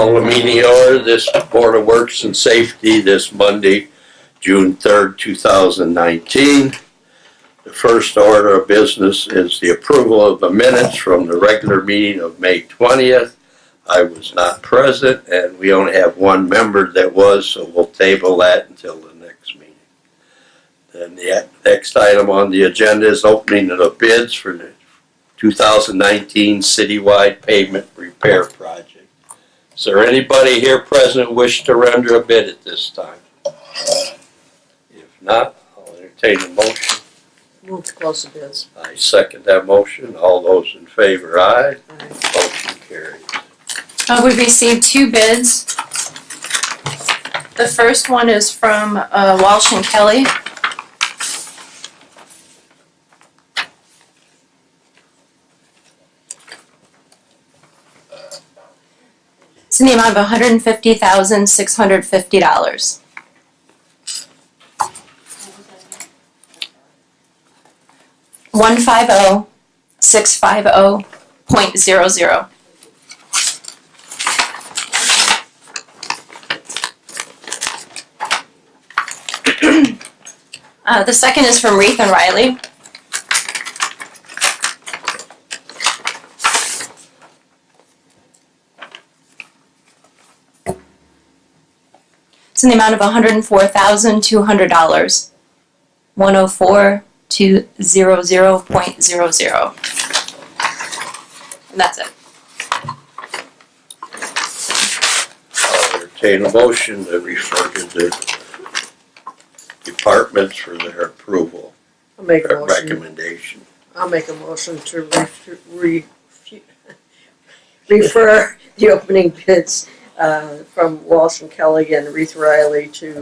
Call the meeting order, this Board of Works and Safety, this Monday, June 3rd, 2019. The first order of business is the approval of the minutes from the regular meeting of May 20th. I was not present, and we only have one member that was, so we'll table that until the next meeting. Then the next item on the agenda is opening of the bids for the 2019 citywide pavement repair project. Is there anybody here present wish to render a bid at this time? If not, I'll entertain a motion. Move to close the bids. I second that motion. All those in favor, aye. Motion carries. We received two bids. The first one is from Walsh and Kelly. It's in the amount of $150,650. $150,650.00. The second is from Reith and Riley. It's in the amount of $104,200. 104,200.00. And that's it. I'll entertain a motion to refer to the departments for their approval. I'll make a motion. Recommendation. I'll make a motion to refer the opening bids from Walsh and Kelly and Reith Riley to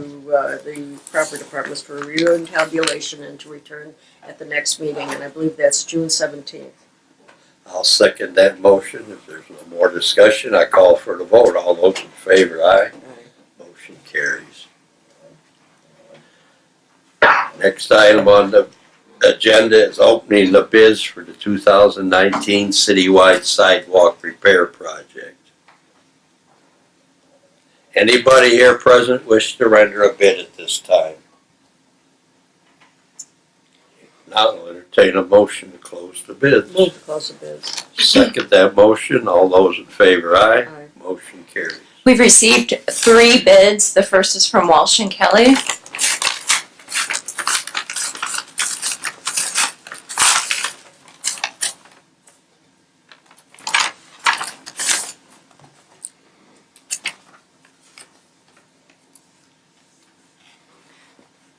the proper departments for review and tabulation and to return at the next meeting, and I believe that's June 17th. I'll second that motion. If there's no more discussion, I call for the vote. All those in favor, aye. Motion carries. Next item on the agenda is opening the bids for the 2019 citywide sidewalk repair project. Anybody here present wish to render a bid at this time? Now I'll entertain a motion to close the bids. Move to close the bids. Second that motion. All those in favor, aye. Aye. Motion carries. We've received three bids. The first is from Walsh and Kelly.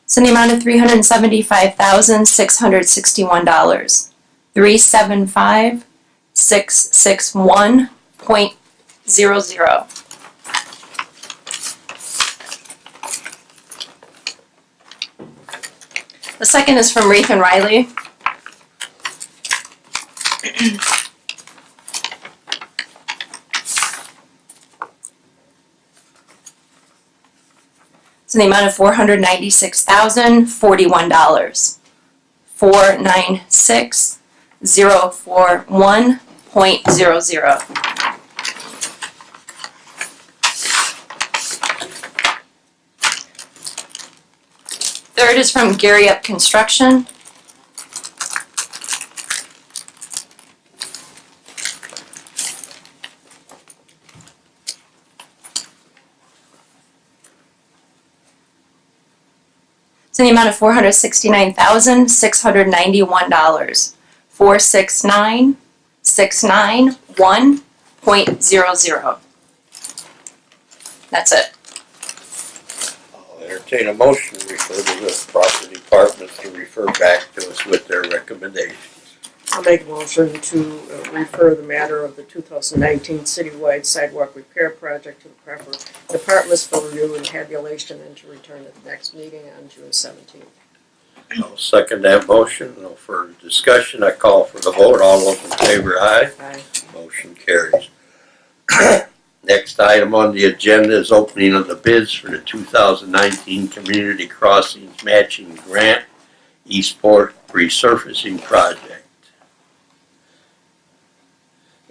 It's in the amount of $375,661. 375,661.00. The second is from Reith and Riley. It's in the amount of $496,041. 496,041.00. Third is from Gary Up Construction. It's in the amount of $469,691. 469,691.00. That's it. I'll entertain a motion to refer to the proper departments to refer back to us with their recommendations. I'll make a motion to refer the matter of the 2019 citywide sidewalk repair project to the proper departments for review and tabulation and to return at the next meeting on June 17th. I'll second that motion. No further discussion. I call for the vote. All those in favor, aye. Aye. Motion carries. Next item on the agenda is opening of the bids for the 2019 Community Crossings Matching Grant Eastport Resurfacing Project.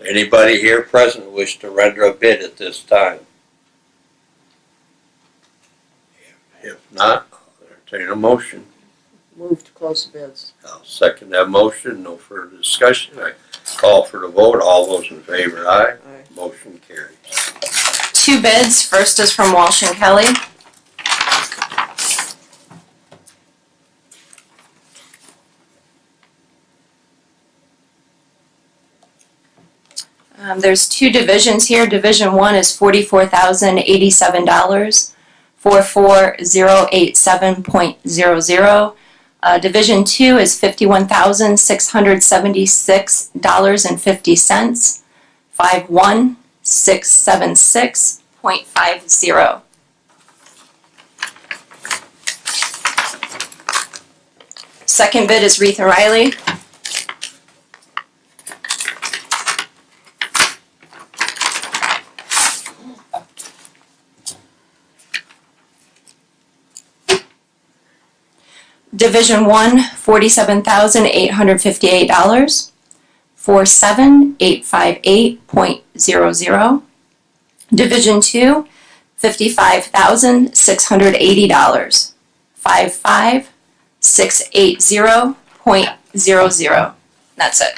Anybody here present wish to render a bid at this time? If not, I'll entertain a motion. Move to close the bids. I'll second that motion. No further discussion. I call for the vote. All those in favor, aye. Aye. Motion carries. 2 bids. First is from Walsh and Kelly. There's 2 divisions here. Division 1 is $44,087, 44087.00. Division 2 is $51,676.50, 51676.50. Second bid is Reith and Riley. Division 1, $47,858, 47858.00. Division 2, $55,680, 55680.00. That's it.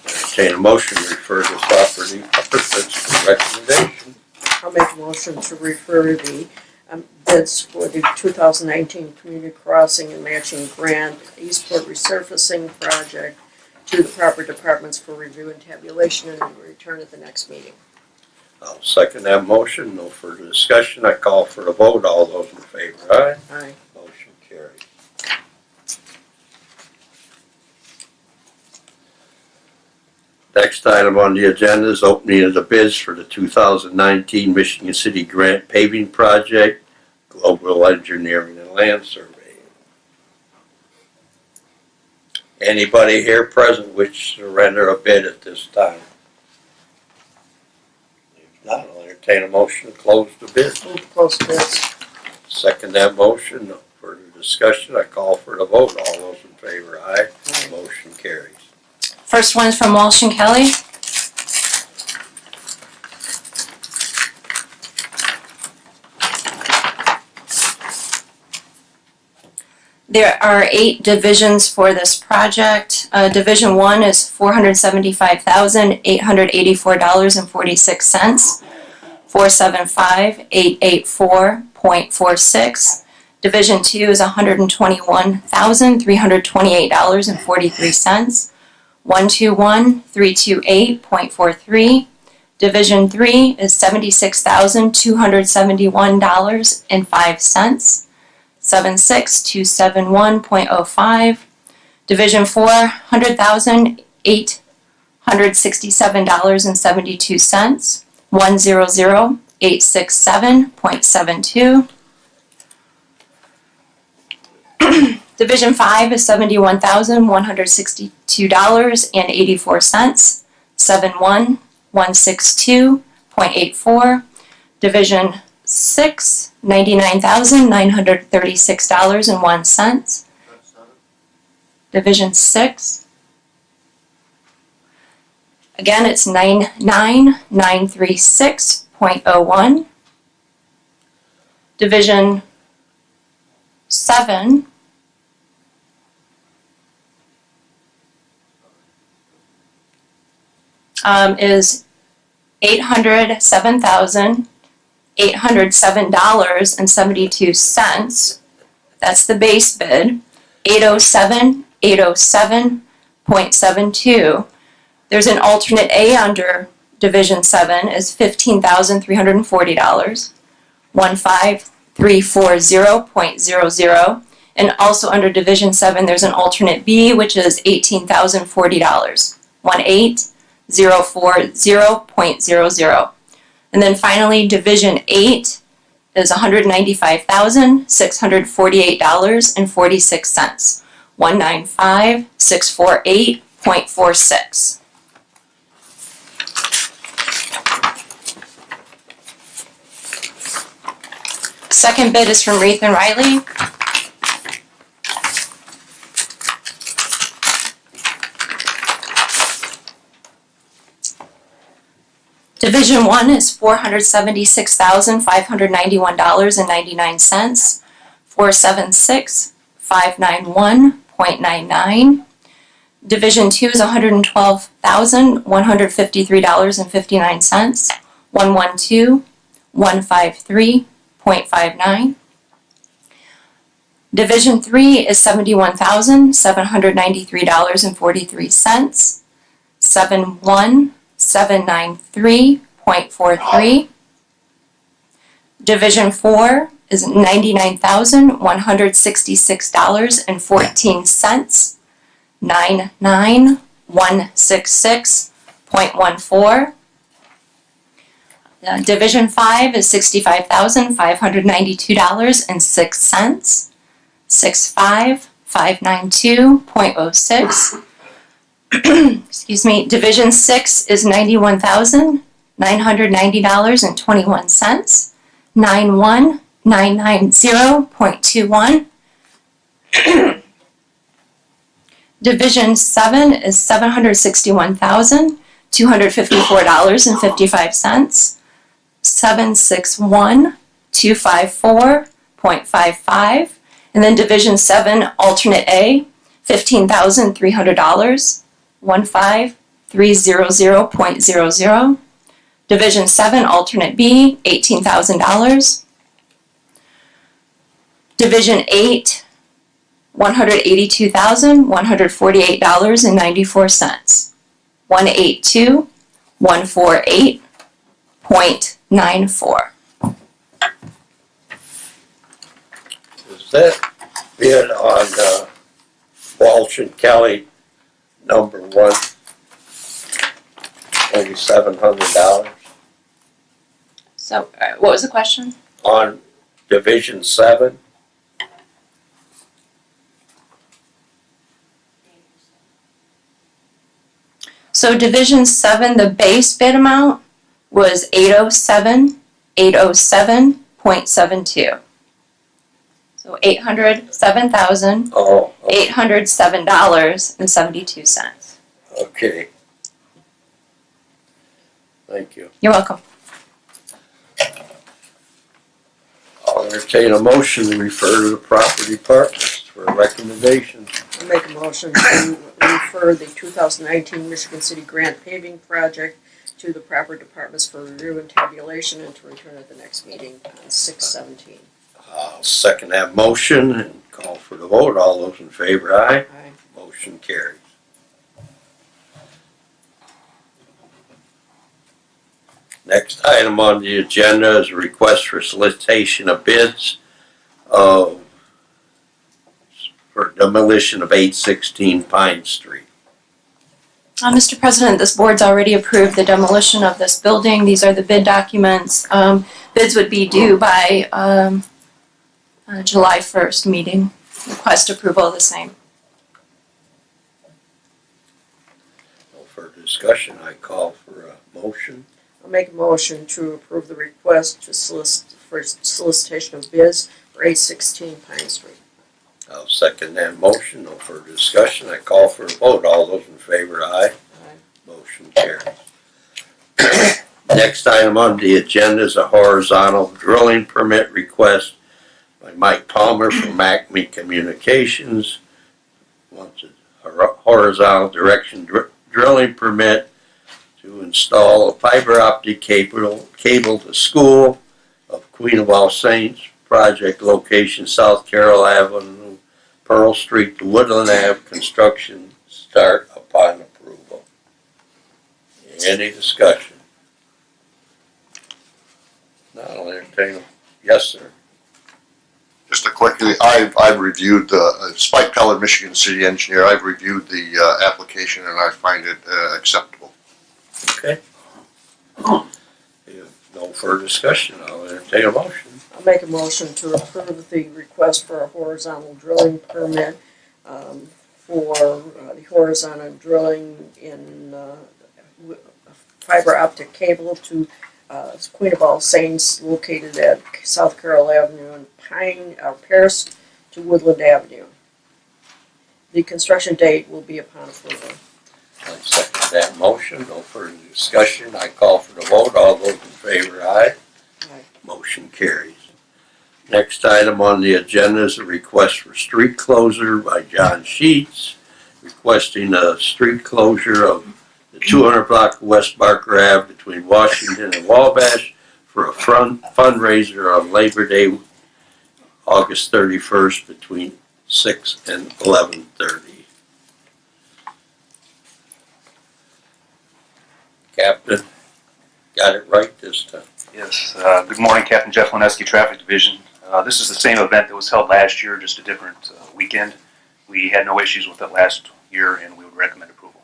Entertain a motion to refer this property participants for recommendation. I'll make a motion to refer the bids for the 2019 Community Crossing and Matching Grant Eastport Resurfacing Project to the proper departments for review and tabulation and return at the next meeting. I'll second that motion. No further discussion. I call for the vote. All those in favor, aye. Aye. Motion carries. Next item on the agenda is opening of the bids for the 2019 Michigan City Grant Paving Project, Global Engineering and Land Surveying. Anybody here present wish to render a bid at this time? If not, I'll entertain a motion to close the bid. Move to close the bids. Second that motion. No further discussion. I call for the vote. All those in favor, aye. Aye. Motion carries. First one is from Walsh and Kelly. There are 8 divisions for this project. Division 1 is $475,884.46, 475,884.46. Division 2 is $121,328.43, 121,328.43. Division 3 is $76,271.05. 76271.05. Division 4, $100,867.72. 100,867.72. Division 5 is $71,162.84. 71162.84. Division 6, $99,936.01. Division 6. Again, it's 99936.01. Division 7. Is $807,807.72. That's the base bid. 807,807.72. There's an alternate A under Division 7 is $15,340. 15340.00. And also under Division 7 there's an alternate B which is $18,040. 18040.00. And then finally, Division 8 is $195,648.46. 195,648.46. Second bid is from Reith and Riley. Division 1 is $476,591.99, 476,591.99. Division 2 is $112,153.59, 112,153.59. Division 3 is $71,793.43, 71793.43. Division 4 is $99,166.14, 99166.14. Division 5 is $65,592.06, 65592.06. Excuse me. Division 6 is $91,990.21, 91990.21. Division 7 is $761,254.55, 761,254.55. And then Division 7, Alternate A, $15,300, 15300.00. Division 7, Alternate B, $18,000. Division 8, $182,148.94, 182,148.94. Is that bid on Walsh and Kelly number 1, only $700? So, what was the question? On Division 7? So Division 7, the base bid amount was $807,807.72. So $807,807.72. Okay. Thank you. You're welcome. I'll entertain a motion to refer to the property departments for a recommendation. I'll make a motion to refer the 2019 Michigan City Grant Paving Project to the proper departments for review and tabulation and to return at the next meeting on 6/17. I'll second that motion and call for the vote. All those in favor, aye. Aye. Motion carries. Next item on the agenda is a request for solicitation of bids for demolition of 816 Pine Street. Mr. President, this board's already approved the demolition of this building. These are the bid documents. Bids would be due by July 1st meeting. Request approval of the same. No further discussion. I call for a motion. I'll make a motion to approve the request to for solicitation of bids for 816 Pine Street. I'll second that motion. No further discussion. I call for a vote. All those in favor, aye. Aye. Motion carries. Next item on the agenda is a horizontal drilling permit request by Mike Palmer from Acme Communications. Wants a horizontal direction drilling permit to install a fiber optic cable to school of Queen of All Saints. Project location South Carroll Avenue, Pearl Street to Woodland Ave. Construction start upon approval. Any discussion? Now I'll entertain. Yes, sir. Just a quickly, I've reviewed the Spike Peller, Michigan City Engineer. I've reviewed the application and I find it acceptable. Okay. If no further discussion, I'll entertain a motion. I'll make a motion to approve the request for a horizontal drilling permit for the horizontal drilling in fiber optic cable to Queen of All Saints located at South Carroll Avenue and Paris to Woodland Avenue. The construction date will be upon approval. I'll second that motion. No further discussion. I call for the vote. All those in favor, aye. Aye. Motion carries. Next item on the agenda is a request for street closure by John Sheets, requesting a street closure of the 200 block of West Barker Ave between Washington and Wabash for a fundraiser on Labor Day, August 31st, between 6 and 11:30. Captain, got it right this time. Yes. Good morning, Captain Jeff Lineski, Traffic Division. This is the same event that was held last year, just a different weekend. We had no issues with it last year, and we would recommend approval.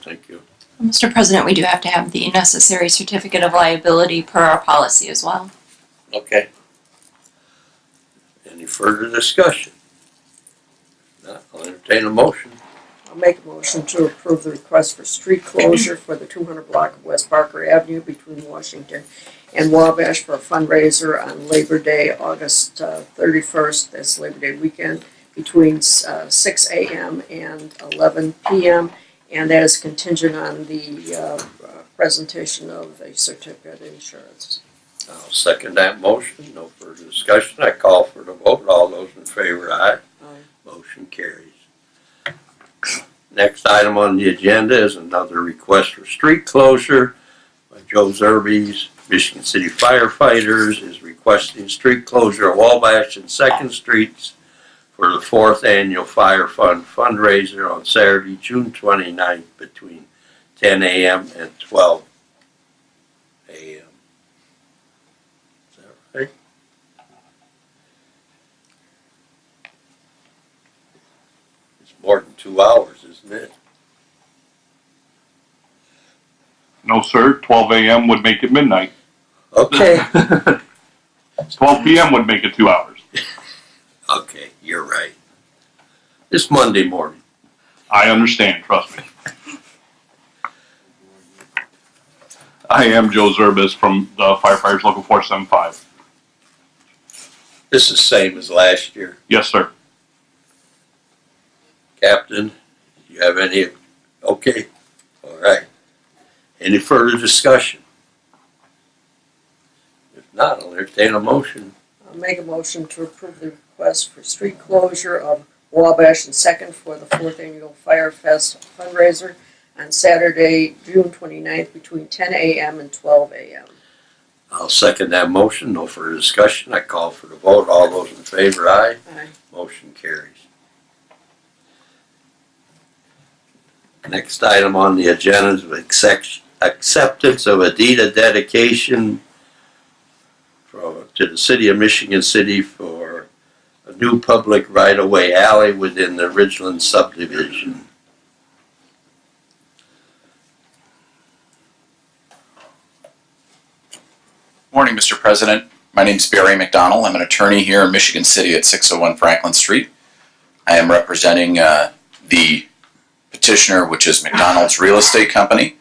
Thank you. Mr. President, we do have to have the necessary certificate of liability per our policy as well. Okay. Any further discussion? Not, I'll entertain a motion. I'll make a motion to approve the request for street closure for the 200 block of West Barker Avenue between Washington and Wabash for a fundraiser on Labor Day, August 31st, that's Labor Day weekend, between 6 a.m. and 11 p.m. And that is contingent on the presentation of a certificate of insurance. I'll second that motion. No further discussion. I call for the vote. All those in favor, aye. Aye. Motion carries. Next item on the agenda is another request for street closure by Joe Zerby's Michigan City Firefighters is requesting street closure of Wabash and 2nd Streets for the 4th Annual Fire Fund fundraiser on Saturday, June 29th between 10 a.m. and 12 a.m. Is that right? It's more than 2 hours, isn't it? No, sir. 12 a.m. would make it midnight. Okay. 12 p.m. would make it 2 hours. Okay, you're right. It's Monday morning. I understand. Trust me. I am Joe Zerbis from the Firefighters Local 475. This is same as last year. Yes, sir. Captain, you have any? Okay, all right. Any further discussion? If not, I'll entertain a motion. I'll make a motion to approve the request for street closure of Wabash and 2nd for the 4th Annual Fire Fest fundraiser on Saturday, June 29th between 10 a.m. and 12 a.m. I'll second that motion. No further discussion. I call for the vote. All those in favor, aye. Aye. Motion carries. Next item on the agenda is acceptance of a deed of dedication to the City of Michigan City for a new public right-of-way alley within the Ridgeland subdivision. Morning, Mr. President. My name is Barry McDonald. I'm an attorney here in Michigan City at 601 Franklin Street. I am representing the petitioner, which is McDonald's Real Estate Company.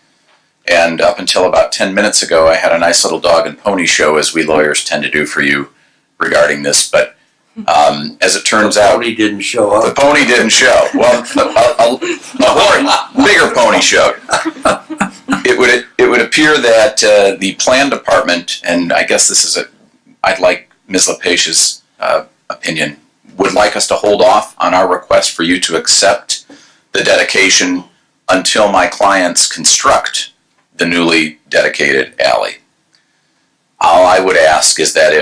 And up until about 10 minutes ago, I had a nice little dog and pony show, as we lawyers tend to do for you regarding this. But as it turns out, The pony didn't show the up. pony didn't show. Well, a bigger pony showed. It would appear that the plan department, and I guess this is I'd like Ms. LePage's opinion, would like us to hold off on our request for you to accept the dedication until my clients construct the newly dedicated alley. All I would ask is that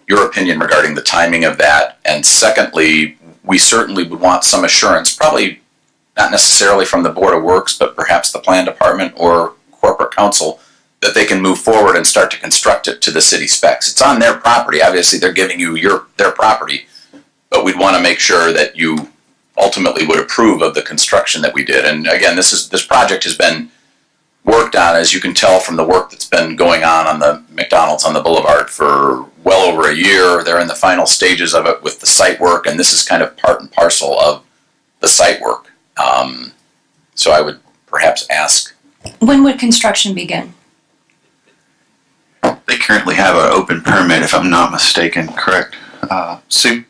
your opinion regarding the timing of that, and secondly, we certainly would want some assurance, probably not necessarily from the Board of Works, but perhaps the plan department or corporate counsel, that they can move forward and start to construct it to the city specs. It's on their property. Obviously, they're giving you their property, but we'd want to make sure that you ultimately would approve of the construction that we did. And again, this project has been worked on, as you can tell from the work that's been going on the McDonald's on the Boulevard for well over a year. They're in the final stages of it with the site work, and this is kind of part and parcel of the site work. So I would perhaps ask. When would construction begin? They currently have an open permit, if I'm not mistaken, correct? Sue?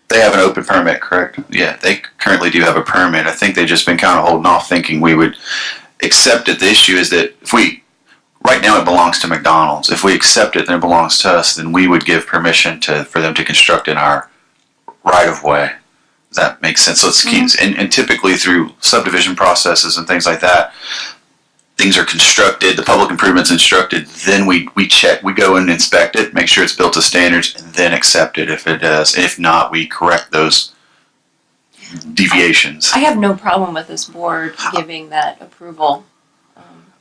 They have an open permit, correct? Yeah, they currently do have a permit. I think they've just been kind of holding off, thinking we would accept it. The issue is that right now it belongs to McDonald's. If we accept it, then it belongs to us. Then we would give permission for them to construct in our right of way. Does that make sense? So it's and typically through subdivision processes and things like that, things are constructed, the public improvements instructed, then we check, we go and inspect it, make sure it's built to standards, and then accept it if it does. If not, we correct those deviations. I have no problem with this board giving that approval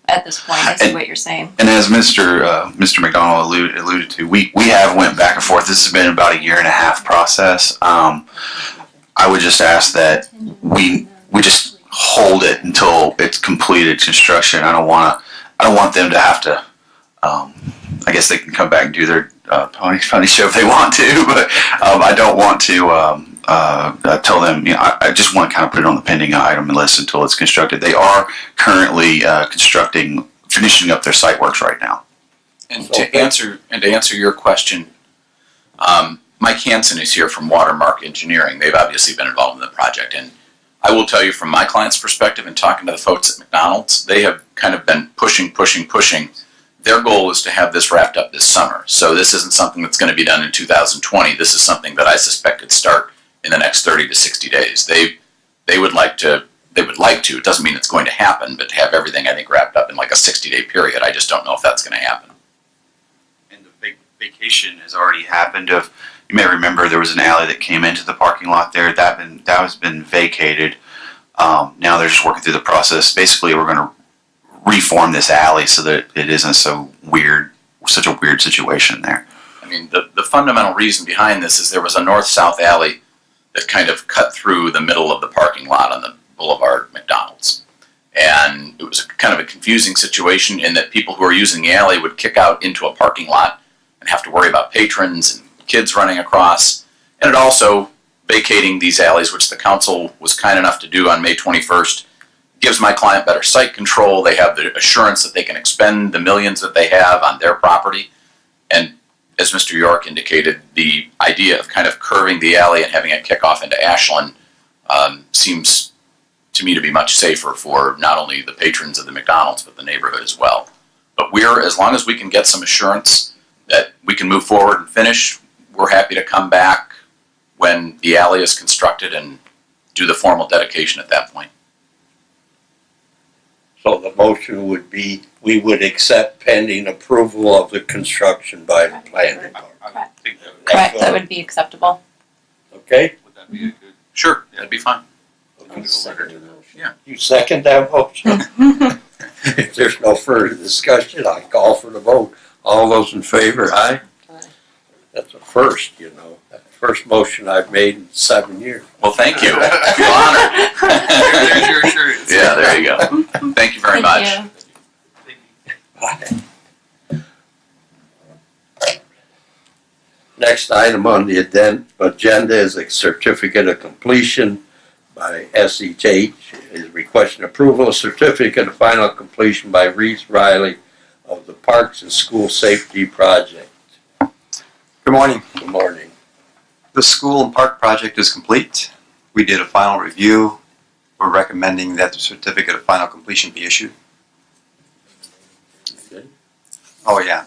at this point. I see what you're saying. And as Mr. McDonald alluded to, we have went back and forth. This has been about a 1.5-year process. I would just ask that we just hold it until it's completed construction. I don't want them to have to. I guess they can come back and do their pony show if they want to, but I don't want to tell them. I just want to kind of put it on the pending item list until it's constructed. They are currently finishing up their site works right now. And to answer your question, Mike Hansen is here from Watermark Engineering. They've obviously been involved in the project, and I will tell you from my client's perspective and talking to the folks at McDonald's, they have kind of been pushing. Their goal is to have this wrapped up this summer. So this isn't something that's going to be done in 2020. This is something that I suspect could start in the next 30 to 60 days. They would like to. It doesn't mean it's going to happen, but to have everything, I think, wrapped up in like a 60-day period. I just don't know if that's going to happen. And the big vacation has already happened. You may remember there was an alley that came into the parking lot there. That has been vacated. Now they're just working through the process. Basically, we're going to reform this alley so that it isn't such a weird situation there. I mean, the fundamental reason behind this is there was a north-south alley that kind of cut through the middle of the parking lot on the Boulevard McDonald's. And it was kind of a confusing situation in that people who were using the alley would kick out into a parking lot and have to worry about patrons and kids running across. And it also, vacating these alleys, which the council was kind enough to do on May 21st, gives my client better site control. They have the assurance that they can expend the millions that they have on their property. And as Mr. York indicated, the idea of kind of curving the alley and having it kick off into Ashland seems to me to be much safer for not only the patrons of the McDonald's, but the neighborhood as well. But as long as we can get some assurance that we can move forward and finish, we're happy to come back when the alley is constructed and do the formal dedication at that point. So the motion would be, we would accept pending approval of the construction by the planning department. Correct, that would be acceptable. Okay? Would that be a good? Sure, that'd be fine. I'll second the motion. Yeah. You second that motion? If there's no further discussion, I call for the vote. All those in favor, aye? Aye. That's a first, you know. That's the first motion I've made in 7 years. Well, thank you. I feel honored. There's your assurance. Yeah, there you go. Thank you very much. Next item on the agenda is a certificate of completion by SEH. Is requesting approval of certificate of final completion by Reese Riley of the Parks and School Safety Project. Good morning. Good morning. The school and park project is complete. We did a final review. We're recommending that the certificate of final completion be issued. Okay. Oh yeah,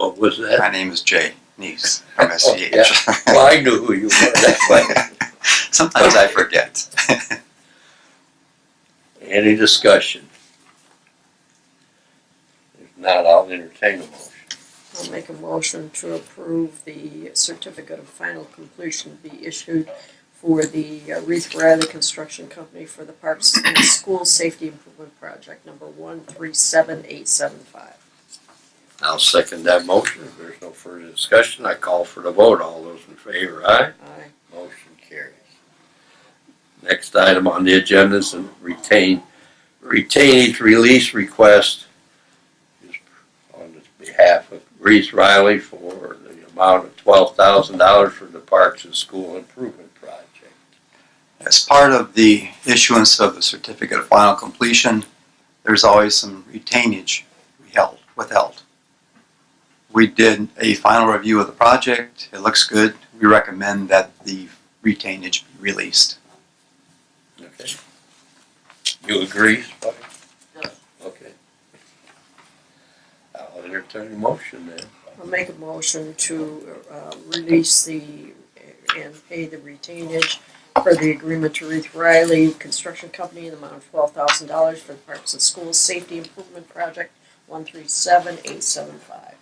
What was that? my name is Jay Neese from SEH. Oh, yeah. Well, I knew who you were. That's why. Sometimes I forget. Any discussion? If not, I'll entertain a motion. I'll make a motion to approve the certificate of final completion be issued for the Reese Riley Construction Company for the Parks and School Safety Improvement Project number 137875. I'll second that motion. If there's no further discussion, I call for the vote. All those in favor, aye? Aye. Motion carries. Next item on the agenda is a retainage release request on behalf of Reese Riley for the amount of $12,000 for the Parks and School Improvement Project. As part of the issuance of the certificate of final completion, there's always some retainage withheld. We did a final review of the project. It looks good. We recommend that the retainage be released. Okay. You agree, Spike? Yes. Okay. I'll entertain a motion then. I'll make a motion to release and pay the retainage for the agreement to Ruth Riley Construction Company in the amount of $12,000 for the Parks and Schools Safety Improvement Project 137875.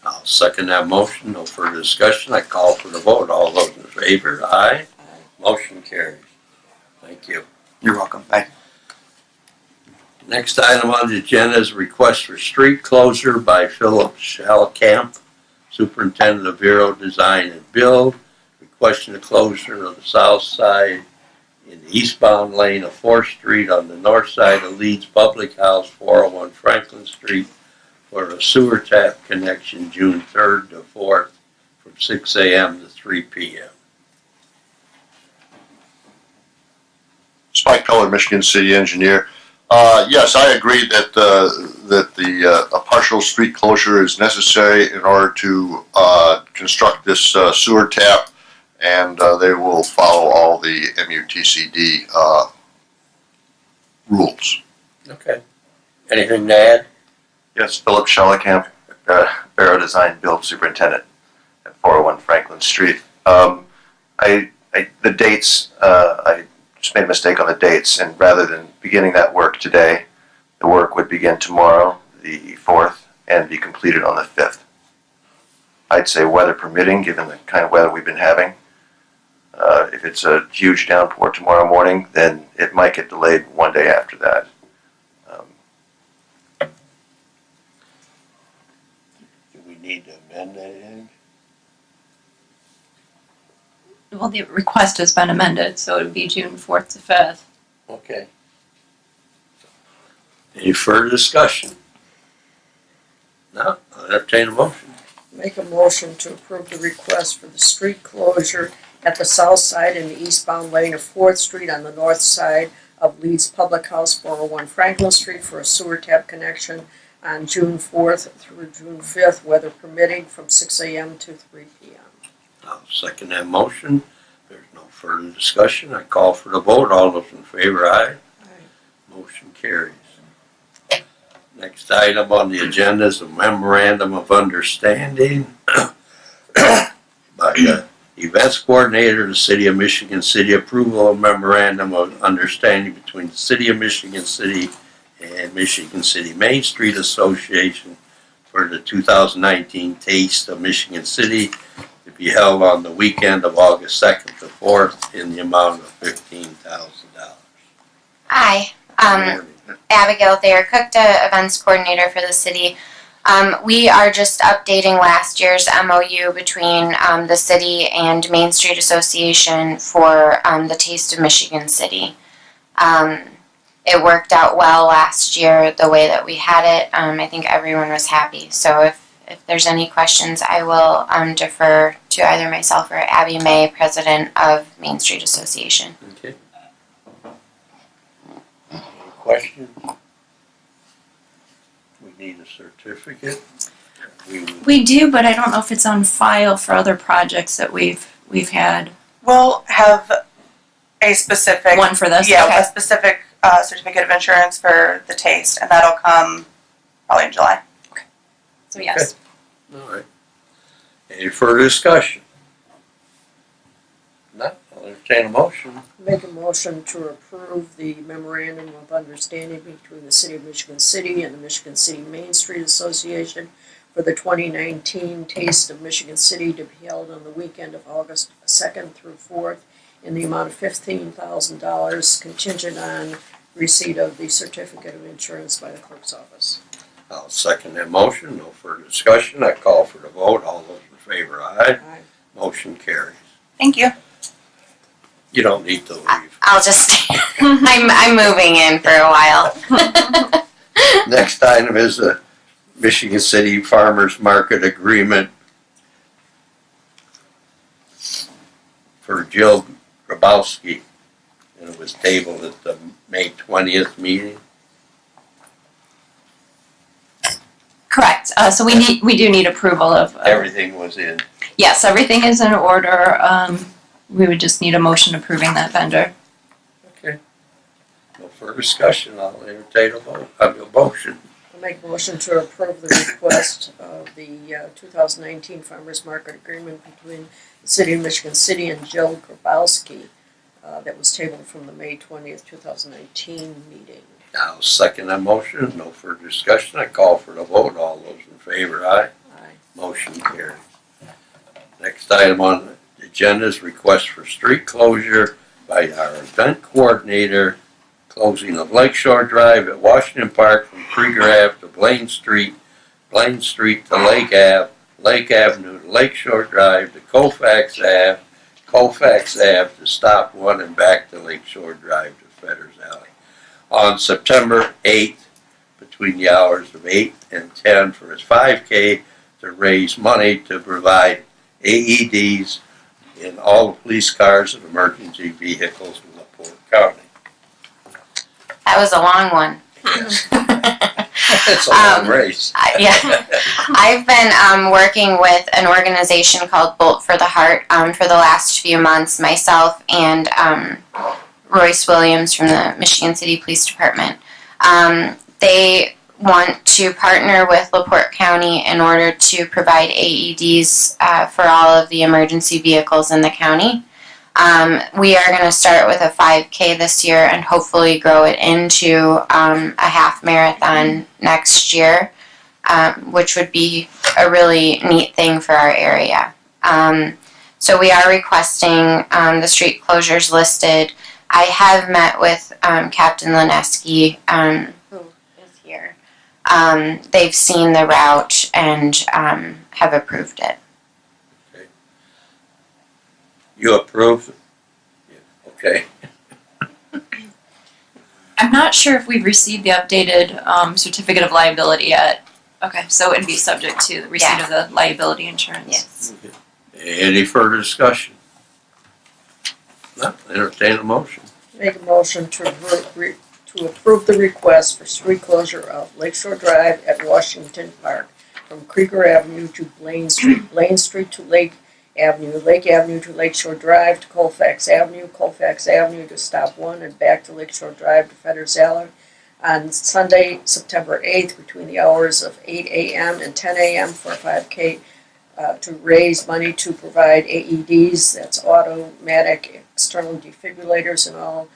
I'll second that motion. No further discussion. I call for the vote. All those in favor, aye. Motion carries. Thank you. You're welcome. Thank you. Next item on the agenda is request for street closure by Philip Schalkamp, Superintendent of Bureau Design and Build, requesting the closure of the south side in the eastbound lane of 4th Street on the north side of Leeds Public House, 401 Franklin Street, for a sewer tap connection June 3rd to 4th from 6 a.m. to 3 p.m. Spike Peller, Michigan City Engineer. Yes, I agree that a partial street closure is necessary in order to construct this sewer tap, and they will follow all the MUTCD rules. Okay. Anything to add? Yes, Philip Schellekamp, Barrow Design Build Superintendent at 401 Franklin Street. The dates, I just made a mistake on the dates, and rather than beginning that work today, the work would begin tomorrow, the 4th, and be completed on the 5th. I'd say weather permitting, given the kind of weather we've been having. If it's a huge downpour tomorrow morning, then it might get delayed one day after that. Do we need to amend anything? Well, the request has been amended, so it would be June 4th to 5th. Okay. Any further discussion? No? I'll entertain a motion. Make a motion to approve the request for the street closure at the south side in the eastbound lane of 4th Street on the north side of Leeds Public House, 401 Franklin Street, for a sewer tap connection on June 4th through June 5th, weather permitting, from 6 a.m. to 3 p.m. I'll second that motion. If there's no further discussion, I call for the vote. All those in favor, aye. Motion carries. Next item on the agenda is a memorandum of understanding by the events coordinator of the City of Michigan City, approval of memorandum of understanding between the City of Michigan City and Michigan City Main Street Association for the 2019 Taste of Michigan City to be held on the weekend of August 2nd to 4th in the amount of $15,000. Hi, Abigail Thayer Cook, the events coordinator for the city. We are just updating last year's MOU between the city and Main Street Association for the Taste of Michigan City. It worked out well last year the way that we had it. I think everyone was happy. So if there's any questions, I will defer to either myself or Abby May, president of Main Street Association. Okay. Any questions? We need a certificate. We do, but I don't know if it's on file for other projects that we've had. We'll have a specific One for this? Yeah, Okay. a specific certificate of insurance for the taste, and that'll come probably in July. So yes. Okay. All right. Any further discussion? No, I'll entertain a motion. Make a motion to approve the memorandum of understanding between the City of Michigan City and the Michigan City Main Street Association for the 2019 Taste of Michigan City to be held on the weekend of August 2nd through 4th in the amount of $15,000, contingent on receipt of the certificate of insurance by the clerk's office. I'll second that motion. No further discussion. I call for the vote. All those in favor, aye. Aye. Motion carries. Thank you. You don't need to leave. I'll just, I'm moving in for a while. Next item is the Michigan City Farmers Market Agreement for Jill Grabowski, and it was tabled at the May 20th meeting. Correct. So we do need approval of. Everything was in. Yes, everything is in order. we would just need a motion approving that vendor. Okay. No further discussion, I'll entertain a vote, a motion. I'll make a motion to approve the request of the 2019 Farmers Market Agreement between the City of Michigan City and Jill Grabowski that was tabled from the May 20th, 2019 meeting. I'll second that motion, no further discussion, I call for the vote, all those in favor, aye. Aye. Motion carried. Next item on the agenda is request for street closure by our event coordinator, closing of Lakeshore Drive at Washington Park from Krieger Ave to Blaine Street to Lake Ave, Lake Avenue to Lakeshore Drive to Colfax Ave to Stop 1 and back to Lakeshore Drive to Fetters Alley. On September 8th, between the hours of 8 and 10 for his 5K to raise money to provide AEDs in all the police cars and emergency vehicles in LaPorte County. That was a long one. It's a long race. Yeah. I've been working with an organization called Bolt for the Heart for the last few months, myself and Royce Williams from the Michigan City Police Department. They want to partner with LaPorte County in order to provide AEDs for all of the emergency vehicles in the county. We are going to start with a 5K this year and hopefully grow it into a half marathon next year, which would be a really neat thing for our area. So we are requesting the street closures listed. I have met with Captain Lineski, who is here. They've seen the route and have approved it. You approve? Yeah. Okay. I'm not sure if we've received the updated certificate of liability yet. Okay, so it'd be subject to the receipt of the liability insurance. Yes. Any further discussion? No, entertain a motion. Make a motion to approve the request for street closure of Lakeshore Drive at Washington Park from Krieger Avenue to Blaine Street to Lake Avenue to Lakeshore Drive to Colfax Avenue to Stop 1 and back to Lakeshore Drive to Fetters Alley on Sunday, September 8th between the hours of 8 a.m. and 10 a.m. for a 5K to raise money to provide AEDs, that's automatic external defibrillators, in all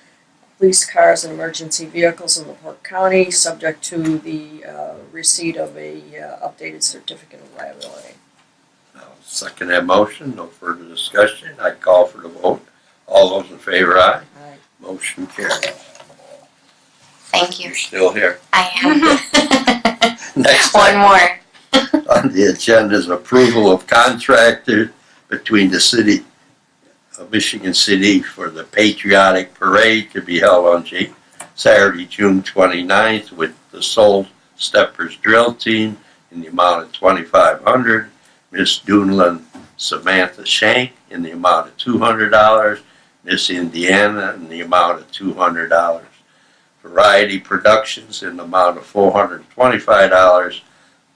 police cars and emergency vehicles in LaPorte County, subject to the receipt of a updated certificate of liability. I'll second that motion. No further discussion. I call for the vote. All those in favor, aye. Aye. Motion carries. Thank you. You're still here. I am. Next One item more. on the agenda is approval of contractor between the City of Michigan City for the Patriotic Parade to be held on Saturday, June 29th with the Soul Steppers Drill Team in the amount of $2,500. Miss Dunlin Samantha Shank in the amount of $200. Miss Indiana in the amount of $200. Variety Productions in the amount of $425.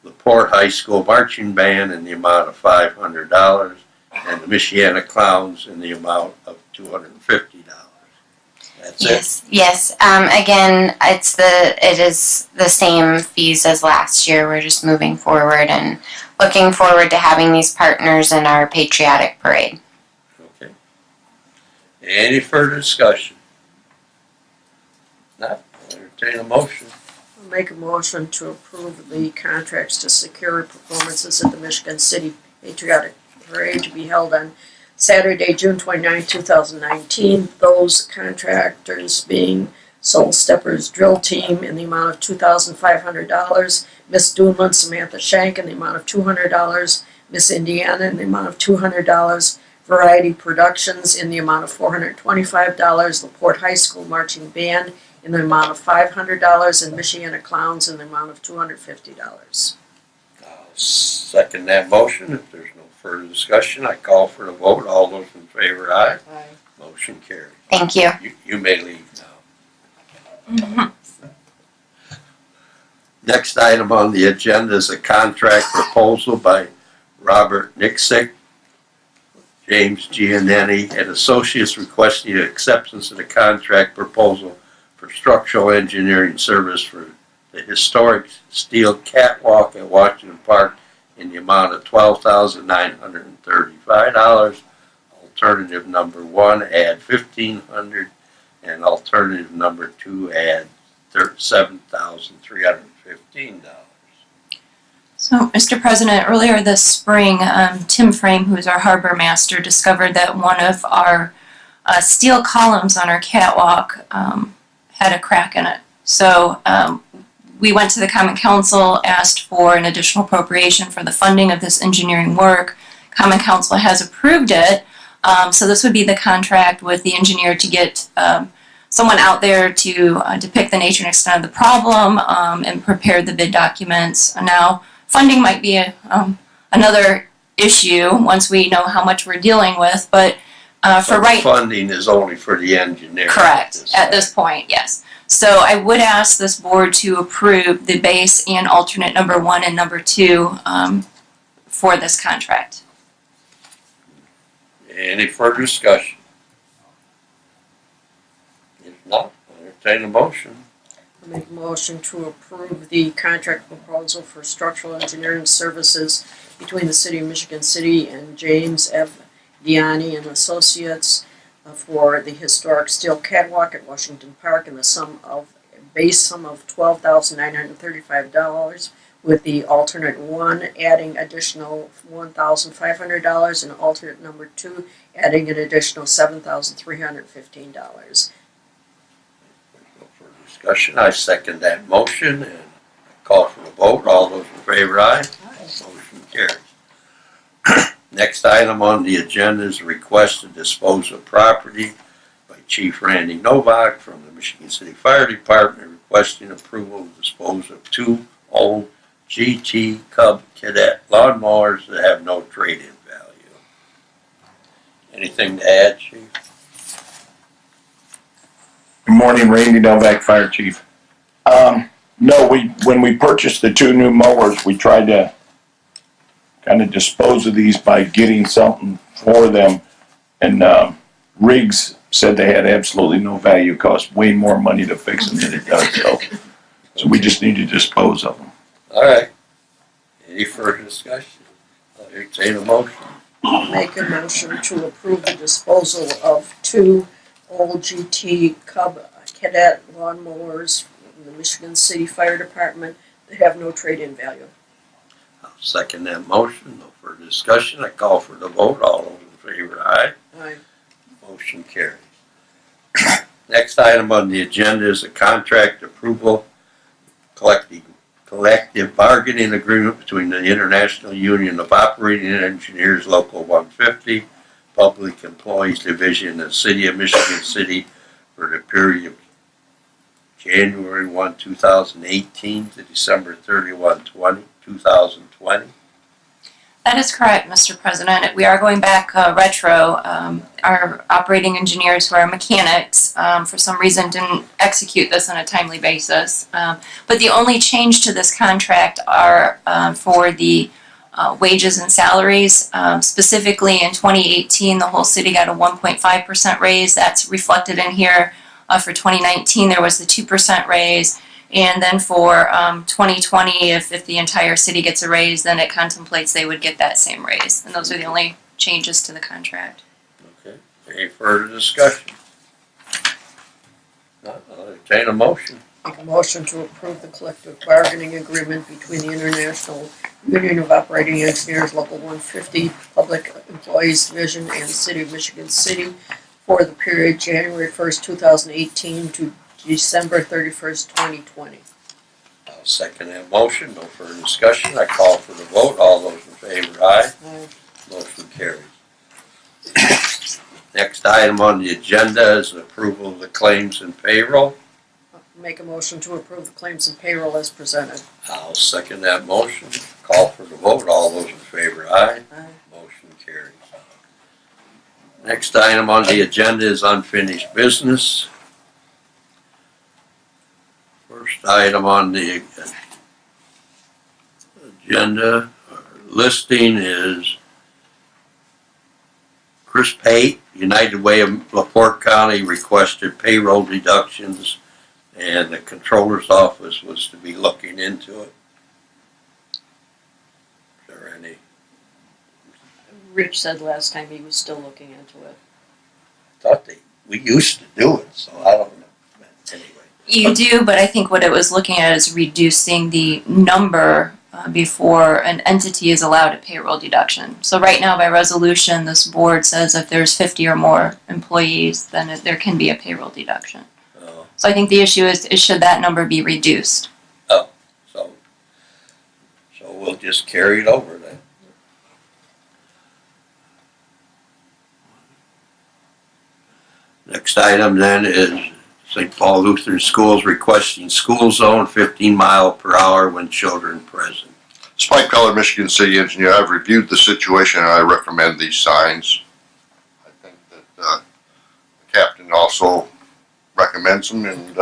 LaPorte High School Marching Band in the amount of $500. And the Michiana Clowns in the amount of $250. That's it. Yes. Again, it is the same fees as last year. We're just moving forward and looking forward to having these partners in our patriotic parade. Okay. Any further discussion? Not, I'll entertain a motion. I'll make a motion to approve the contracts to secure performances at the Michigan City Patriotic Parade to be held on Saturday, June 29, 2019. Those contractors being Soul Steppers Drill Team in the amount of $2,500, Miss Dunlin Samantha Shank in the amount of $200, Miss Indiana in the amount of $200, Variety Productions in the amount of $425, LaPorte High School Marching Band in the amount of $500, and Michiana Clowns in the amount of $250. I'll second that motion. If there's no further discussion, I call for the vote. All those in favor, aye. Aye. Motion carried. Thank you. You may leave now. Next item on the agenda is a contract proposal by Robert Nixick James Giannetti and Associates requesting acceptance of the contract proposal for structural engineering service for the historic steel catwalk at Washington Park in the amount of $12,935. Alternative number 1, add $1,500, and alternative number 2, add $7,315. So, Mr. President, earlier this spring, Tim Frame, who is our harbor master, discovered that one of our steel columns on our catwalk had a crack in it. So we went to the Common Council, asked for an additional appropriation for the funding of this engineering work. Common Council has approved it. So this would be the contract with the engineer to get someone out there to depict the nature and extent of the problem and prepare the bid documents. Now, funding might be another issue once we know how much we're dealing with, but for right... Funding is only for the engineer. Correct, at this point, yes. So I would ask this board to approve the base and alternate number 1 and number 2 for this contract. Any further discussion? If not, I'll entertain a motion. I make a motion to approve the contract proposal for structural engineering services between the City of Michigan City and James F. Gianni and Associates for the historic steel catwalk at Washington Park in the base sum of $12,935, with the alternate 1 adding additional $1,500 and alternate number 2 adding an additional $7,315. Discussion. I second that motion and call for a vote. All those in favor, aye. Motion carries. Next item on the agenda is a request to dispose of property by Chief Randy Novak from the Michigan City Fire Department, requesting approval to dispose of 2 old GT Cub Cadet lawnmowers that have no trade-in value. Anything to add, Chief? Good morning, Randy Novak, Fire Chief. No, when we purchased the 2 new mowers, we tried to kind of dispose of these by getting something for them, and Riggs said they had absolutely no value, cost way more money to fix them than it does, so we just need to dispose of them. All right. Any further discussion? I'll entertain a motion. Make a motion to approve the disposal of 2 old GT Cub Cadet lawnmowers from the Michigan City Fire Department that have no trade-in value. I'll second that motion. No further discussion. I call for the vote. All those in favor, aye. Aye. Motion carries. Next item on the agenda is a contract approval, collective bargaining agreement between the International Union of Operating Engineers, Local 150, Public Employees Division, and the City of Michigan City for the period of January 1, 2018 to December 31, 2020. That is correct, Mr. President. We are going back retro. Our operating engineers, who are mechanics, for some reason didn't execute this on a timely basis. But the only change to this contract are for the wages and salaries. Specifically in 2018, the whole city got a 1.5% raise. That's reflected in here. For 2019, there was the 2% raise. And then for 2020, if the entire city gets a raise, then it contemplates they would get that same raise. And those are the only changes to the contract. Okay. Any further discussion? I'll entertain a motion. Make a motion to approve the collective bargaining agreement between the International Union of Operating Engineers, Local 150, Public Employees Division, and the City of Michigan City for the period January 1st, 2018 to December 31st, 2020. I'll second that motion. No further discussion. I call for the vote. All those in favor, aye. Aye. Motion carries. Next item on the agenda is approval of the claims and payroll. Make a motion to approve the claims and payroll as presented. I'll second that motion. Call for the vote. All those in favor, aye. Aye. Motion carries. Next item on the agenda is unfinished business. First item on the agenda or listing is Chris Pate, United Way of LaPorte County requested payroll deductions, and the controller's office was to be looking into it. Is there any? Rich said last time he was still looking into it. Thought we used to do it, so I don't know. But anyway. You do, but I think what it was looking at is reducing the number before an entity is allowed a payroll deduction. So right now, by resolution, this board says if there's 50 or more employees, then there can be a payroll deduction. Oh, So I think the issue is should that number be reduced? so we'll just carry it over then. Next item then is St. Paul Lutheran Schools requesting school zone 15 mile per hour when children present. Spike Keller, Michigan City Engineer. I've reviewed the situation and I recommend these signs. I think that the captain also recommends them, and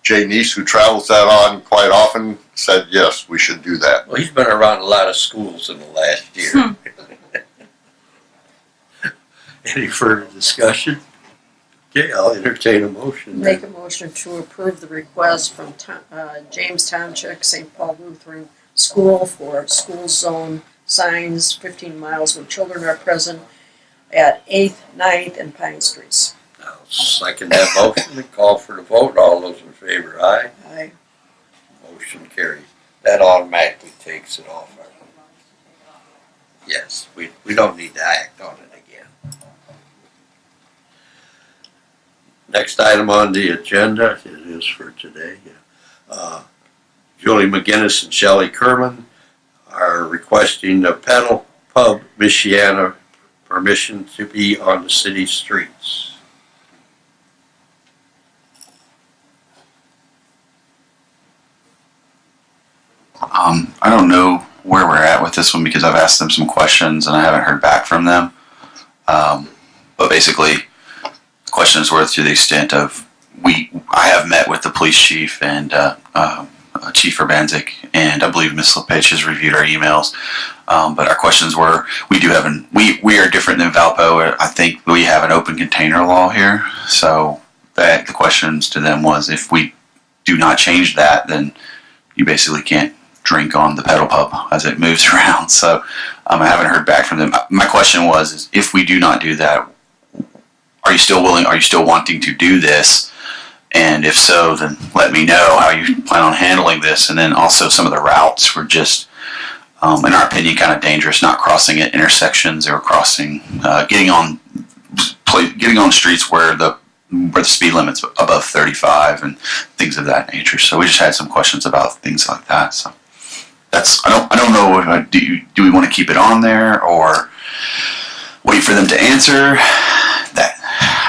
Jay Neese, who travels that on quite often, said yes, we should do that. Well, he's been around a lot of schools in the last year. Any further discussion? Okay, I'll entertain a motion. Make a motion to approve the request from James Tomchek, St. Paul Lutheran School for school zone signs 15 miles when children are present at 8th, 9th, and Pine Streets. I'll second that motion and call for the vote. All those in favor, aye. Aye. Motion carries. That automatically takes it off. Yes, we don't need to act on it again. Next item on the agenda, it is for today. Julie McGinnis and Shelley Kerman are requesting the Pedal Pub Michiana permission to be on the city streets. I don't know where we're at with this one because I've asked them some questions and I haven't heard back from them. But basically, the questions were to the extent of I have met with the police chief and Chief Urbanzik, and I believe Ms. Lepage has reviewed our emails. But our questions were, we are different than Valpo. I think we have an open container law here. So the questions to them was, if we do not change that, then you basically can't drink on the pedal pub as it moves around. So I haven't heard back from them. My question was, if we do not do that, are you still willing, are you still wanting to do this? And if so, then let me know how you plan on handling this. And then also some of the routes were just, in our opinion, kind of dangerous, not crossing at intersections. They were crossing, getting on streets where the speed limit's above 35 and things of that nature. So we just had some questions about things like that. So that's, I don't know, do we want to keep it on there or wait for them to answer? That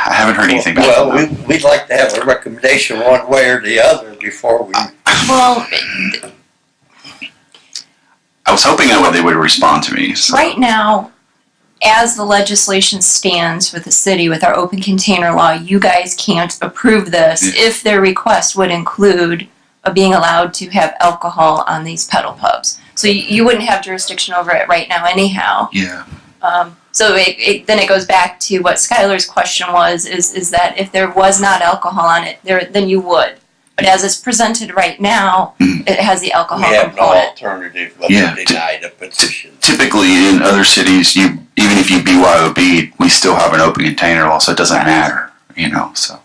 I haven't heard anything back from them. Well, we'd like to have a recommendation one way or the other before we. Well, I was hoping they would respond to me. So. right now, as the legislation stands for the city with our open container law, you guys can't approve this if their request would include being allowed to have alcohol on these pedal pubs. So you wouldn't have jurisdiction over it right now anyhow. Yeah. So then it goes back to what Skylar's question was, is that if there was not alcohol on it, then you would. But as it's presented right now, it has the alcohol We have no component. alternative but to deny the petition. Typically in other cities, even if you BYOB, we still have an open container law, so it doesn't matter, so.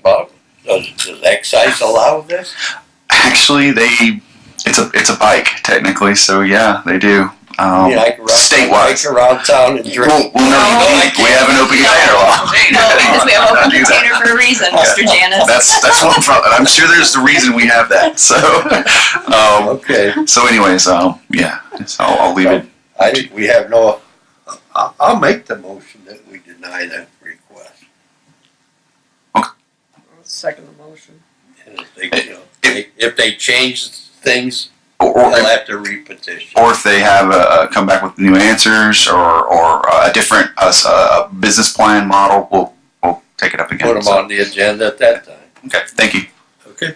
Well, does excise allow this? Actually, it's a bike, technically, so yeah, they do. I can statewide. Bike around town and drink. Well, no, we have an open container law. No, because we have open container for a reason, Mr. Janis. That's one problem. I'm sure there's the reason we have that. So, Okay. So, anyways, yeah, so I'll leave it. I think we have no. I'll make the motion that we deny that request. I'll second the motion. And if they change things, Or they'll have to repetition. or if they have come back with new answers or a different business plan model, we'll take it up again. Put them on the agenda at that time. Okay, thank you. Okay.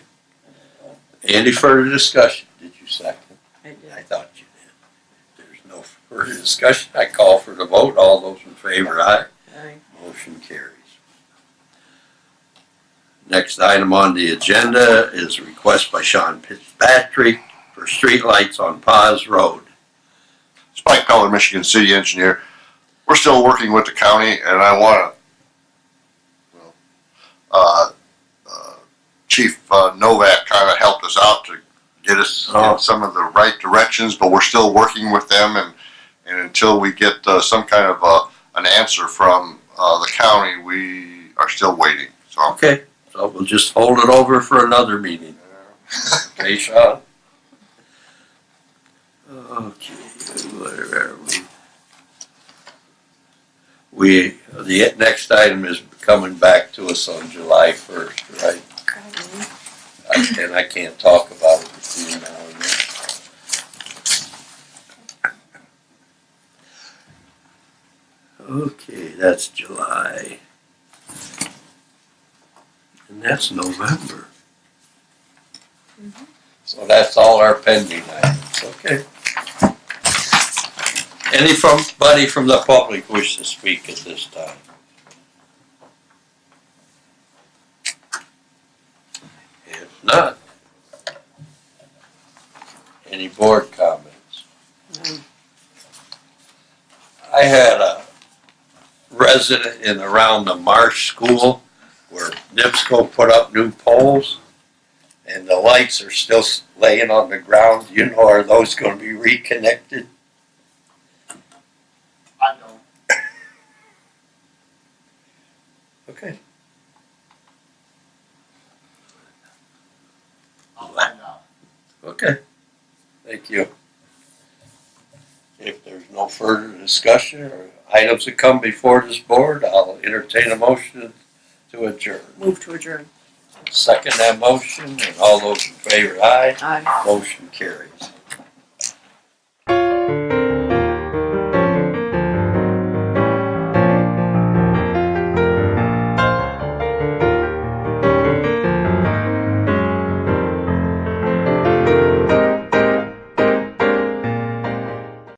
Any further discussion? Did you second? I did. I thought you There's no further discussion. I call for the vote. All those in favor, aye. Aye. Motion carries. Next item on the agenda is a request by Sean Fitzpatrick for streetlights on Paz Road. Spike Peller, Michigan City Engineer. We're still working with the county, and I want to, Chief Novak kind of helped us out to get us in some of the right directions, but we're still working with them, and until we get some kind of an answer from the county, we are still waiting. So Okay, so we'll just hold it over for another meeting. Okay, Sean? Okay, where are we? The next item is coming back to us on July 1st, right? And I can't talk about it between now and then. Okay, that's July. And that's November. So that's all our pending items, okay? Anybody from the public wish to speak at this time? If not, any board comments? I had a resident in around the Marsh School where NIPSCO put up new poles and the lights are still laying on the ground. You know, are those going to be reconnected? I don't. Okay. I'll find out. Okay. Thank you. If there's no further discussion or items that come before this board, I'll entertain a motion to adjourn. Move to adjourn. Second that motion, and all those in favor, aye. Aye. Motion carries.